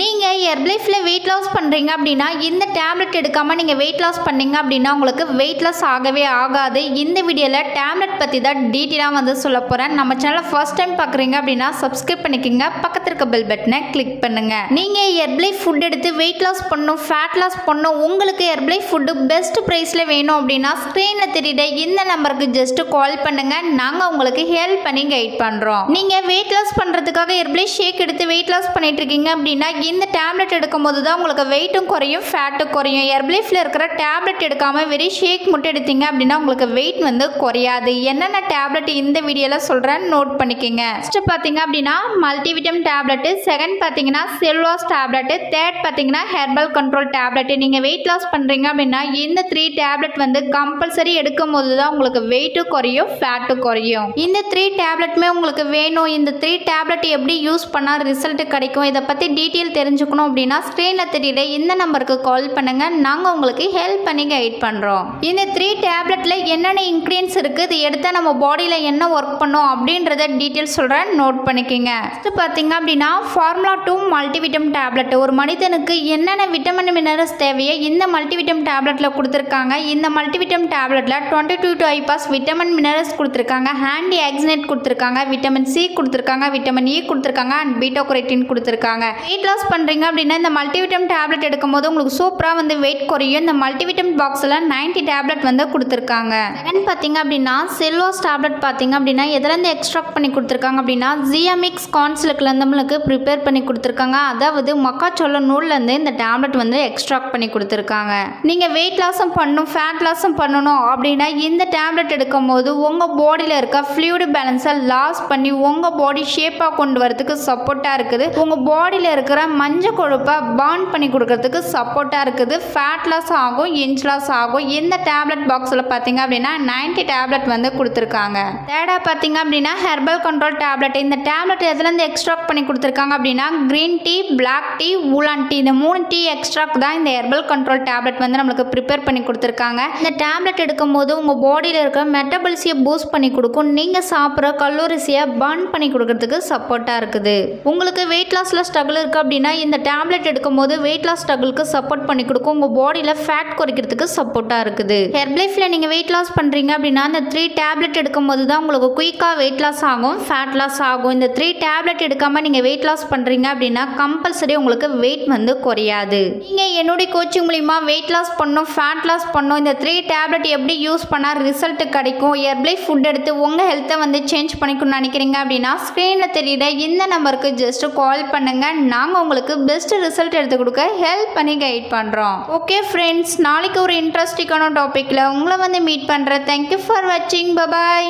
நீங்கள் ஹெர்பலைஃப்பில் weight loss பண்ணுறீங்க அப்படின்னா இந்த டேப்லெட் எடுக்காமல் நீங்கள் வெயிட் லாஸ் பண்ணீங்க அப்படின்னா உங்களுக்கு வெயிட் லாஸ் ஆகவே ஆகாது. இந்த வீடியோவில் டேப்லெட் பற்றி தான் டீட்டெயிலாக வந்து சொல்ல போகிறேன். நம்ம சேனலை ஃபர்ஸ்ட் டைம் பார்க்குறீங்க அப்படின்னா சப்ஸ்கிரைப் பண்ணிக்கோங்க, பக்கத்தில் இருக்க பெல் பட்டனை கிளிக் பண்ணுங்கள். நீங்கள் ஹெர்பலைஃப் ஃபுட் எடுத்து வெயிட் லாஸ் பண்ணணும், ஃபேட் லாஸ் பண்ணணும், உங்களுக்கு ஹெர்பலைஃப் ஃபுட்டு பெஸ்ட் ப்ரைஸில் வேணும் அப்படின்னா ஸ்க்ரீனில் தெரியுற இந்த நம்பருக்கு ஜஸ்ட்டு கால் பண்ணுங்கள். நாங்கள் உங்களுக்கு ஹெல்ப் பண்ணி கைட் பண்ணுறோம். நீங்கள் வெயிட் லாஸ் பண்ணுறதுக்காக ஹெர்பலைஃப் ஷேக் எடுத்து வெயிட் லாஸ் பண்ணிட்டு இருக்கீங்க அப்படின்னா இந்த டேப்லெட் எடுக்கும்போது தான் உங்களுக்கு வெயிட்டும் குறையும், ஃபேட்டும் குறையும். ஹெர்பலைஃப்ல இருக்கிற டேப்லெட் எடுக்காம வெறும் ஷேக் மட்டும் எடுத்தீங்க அப்படின்னா உங்களுக்கு வெயிட் வந்து குறையாது. என்னென்ன டேப்லெட் இந்த வீடியோவில் சொல்கிறேன், நோட் பண்ணிக்கோங்க. ஃபர்ஸ்ட் பார்த்தீங்க அப்படின்னா மல்டிவிட்டமின் டேப்லெட், செகண்ட் பார்த்தீங்கன்னா செல்வாஸ் டேப்லெட், தேர்ட் பார்த்தீங்கன்னா ஹெர்பல் கண்ட்ரோல் டேப்லெட். நீங்கள் வெயிட் லாஸ் பண்ணுறீங்க அப்படின்னா இந்த 3 டேப்லெட் வந்து கம்பல்சரி எடுக்கும் போது தான் உங்களுக்கு வெயிட்டும் குறையும், ஃபேட்டும் குறையும். இந்த 3 டேப்லெட்டுமே உங்களுக்கு வேணும். இந்த 3 டேப்லெட் எப்படி யூஸ் பண்ணால் ரிசல்ட் கிடைக்கும், இதை பற்றி டீட்டெயில் தெரிஞ்சுக்கணும் அப்படின்னா ஸ்க்ரீனில் தெரியுற இந்த நம்பருக்கு கால் பண்ணுங்க. நாங்கள் உங்களுக்கு ஹெல்ப் பண்ணி கைட் பண்ணுறோம். இந்த 3 டேப்லெட்டில் என்னென்ன இன்க்ரீடியன்ஸ் இருக்குது, இது எடுத்தால் நம்ம பாடியில் என்ன ஒர்க் பண்ணும் அப்படின்றத டீட்டெயில் சொல்கிறேன், நோட் பண்ணிக்கோங்க. ஃபஸ்ட்டு பார்த்தீங்க அப்படின்னா ஃபார்முலா 2 மல்டிவிட்டமின் டேப்லெட். ஒரு மனிதனுக்கு என்னென்ன விட்டமின் மினரல்ஸ் தேவையோ இந்த மல்டிவிட்டமின் டேப்லெட்டில் கொடுத்துருக்காங்க. இந்த மல்டிவிட்டமின் டேப்லெட்டில் 22 to ஐபாஸ் விட்டமின் மினரல்ஸ் கொடுத்துருக்காங்க, ஆன்டி ஆக்சிடென்ட் கொடுத்துருக்காங்க, விட்டமின் சி கொடுத்துருக்காங்க, விட்டமின் இ கொடுத்துருக்காங்க, அண்ட் பீட்டா கரோட்டின் கொடுத்துருக்காங்க. வெயிட் லாஸ் பண்ணுறீங்க அப்படின்னா இந்த மல்டிவிட்டமின் டேப்லெட் எடுக்கும்போது உங்களுக்கு சூப்பராக வந்து வெயிட் குறையும். இந்த மல்டிவிட்டமின் பாக்ஸில் 90 டேப்லெட் வந்து கொடுத்துருக்காங்க. செகண்ட் பார்த்தீங்க அப்படின்னா செல்வாஸ் டேப்லெட் பார்த்தீங்க அப்படின்னா எதுலேருந்து எக்ஸ்ட்ராக்ட் பண்ணி கொடுத்துருக்காங்க அப்படின்னா ஜியாமிக்ஸ் கான்ஸ்லுக்குலேருந்து நம்மளுக்கு ப்ரிப்பேர் பண்ணி கொடுத்துருக்காங்க. அதாவது மக்காச்சோள நூல்லேருந்து இந்த டேப்லெட் வந்து எக்ஸ்ட்ராக்ட் பண்ணி கொடுத்துருக்காங்க. நீங்கள் வெயிட் லாஸும் பண்ணணும், ஃபேட் லாஸும் பண்ணணும் அப்படின்னா இந்த டேப்லெட் எடுக்கும்போது உங்கள் பாடியில் இருக்க ஃப்ளூயிட் பேலன்ஸை லாஸ் பண்ணி உங்கள் பாடி ஷேப்பாக கொண்டு வரதுக்கு சப்போர்ட்டாக இருக்குது. உங்கள் பாடியில் இருக்கிற மஞ்சள் கொழுப்பை பர்ன் பண்ணி கொடுக்கறதுக்கு சப்போர்ட்டாக இருக்குது. ஃபேட் லாஸ் ஆகும், இன்ச் லாஸ் ஆகும். இந்த டேப்லெட் பாக்ஸில் பார்த்தீங்க அப்படின்னா 90 டேப்லெட் வந்து கொடுத்துருக்காங்க. தேர்டாக பார்த்தீங்க அப்படின்னா ஹெர்பல் கண்ட்ரோல் டேப்லெட். இந்த டேப்லெட் எதுலேருந்து எக்ஸ்ட்ராக்ட் பண்ணி கொடுத்துருக்காங்க அப்படின்னா green tea, black tea, oolong tea, இந்த 3 டீ எக்ஸ்ட்ராக்ட் தான் இந்த ஹெர்பல் கண்ட்ரோல் டேப்லெட் வந்து நம்மளுக்கு ப்ரிப்பேர் பண்ணி கொடுத்துருக்காங்க. இந்த டேப்லெட் எடுக்கும்போது உங்கள் பாடியில் இருக்கிற மெட்டபாலிசியை பூஸ்ட் பண்ணி கொடுக்கும். நீங்கள் சாப்பிட்ற கலோரிஸியை பர்ன் பண்ணி கொடுக்கறதுக்கு சப்போர்ட்டாக இருக்குது. உங்களுக்கு வெயிட் லாஸில் ஸ்ட்ரகிள் இருக்குது அப்படின்னா இந்த டேப்லெட் எடுக்கும்போது வெயிட் லாஸ் ஸ்ட்ரகிளுக்கு சப்போர்ட் பண்ணி கொடுக்கும். உங்கள் பாடியில் ஃபேட் குறைக்கிறதுக்கு சப்போர்ட்டாக இருக்குது. ஹெர்பலைஃப்ல நீங்கள் வெயிட் லாஸ் பண்ணுறீங்க அப்படின்னா இந்த 3 டேப்லெட் எடுக்கும்போது தான் உங்களுக்கு குயிக்காக வெயிட் லாஸ் ஆகும், ஃபேட் லாஸ் ஆகும். இந்த 3 டேப்லெட் எடுக்காமல் நீங்கள் வெயிட் லாஸ் பண்ணுறீங்க அப்படின்னா கம்பல்சரி உங்களுக்கு வெயிட் வந்து குறையாது. நீங்கள் என்னுடைய கோச்சிங் மூலிமா வெயிட் லாஸ் பண்ணணும், ஃபேட் லாஸ் பண்ணணும், இந்த 3 டேப்லெட் எப்படி யூஸ் பண்ணால் ரிசல்ட் கிடைக்கும், ஹெர்பலைஃப் ஃபுட் எடுத்து உங்கள் ஹெல்த்தை வந்து சேஞ்ச் பண்ணிக்கணும்னு நினைக்கிறீங்க அப்படின்னா ஸ்க்ரீனில் தெரியுற இந்த நம்பருக்கு ஜஸ்ட் கால் பண்ணுங்க. நாங்கள் உங்களுக்கு பெஸ்ட் ரிசல்ட் எடுத்து கொடுக்க ஹெல்ப் பண்ணி கைட் பண்ணுறோம். ஓகே ஃப்ரெண்ட்ஸ், நாளைக்கு ஒரு இன்ட்ரெஸ்டிங்கான டாப்பிக்கில் உங்களை வந்து மீட் பண்ணுறேன். தேங்க்யூ ஃபார் வாட்சிங். பபாய்.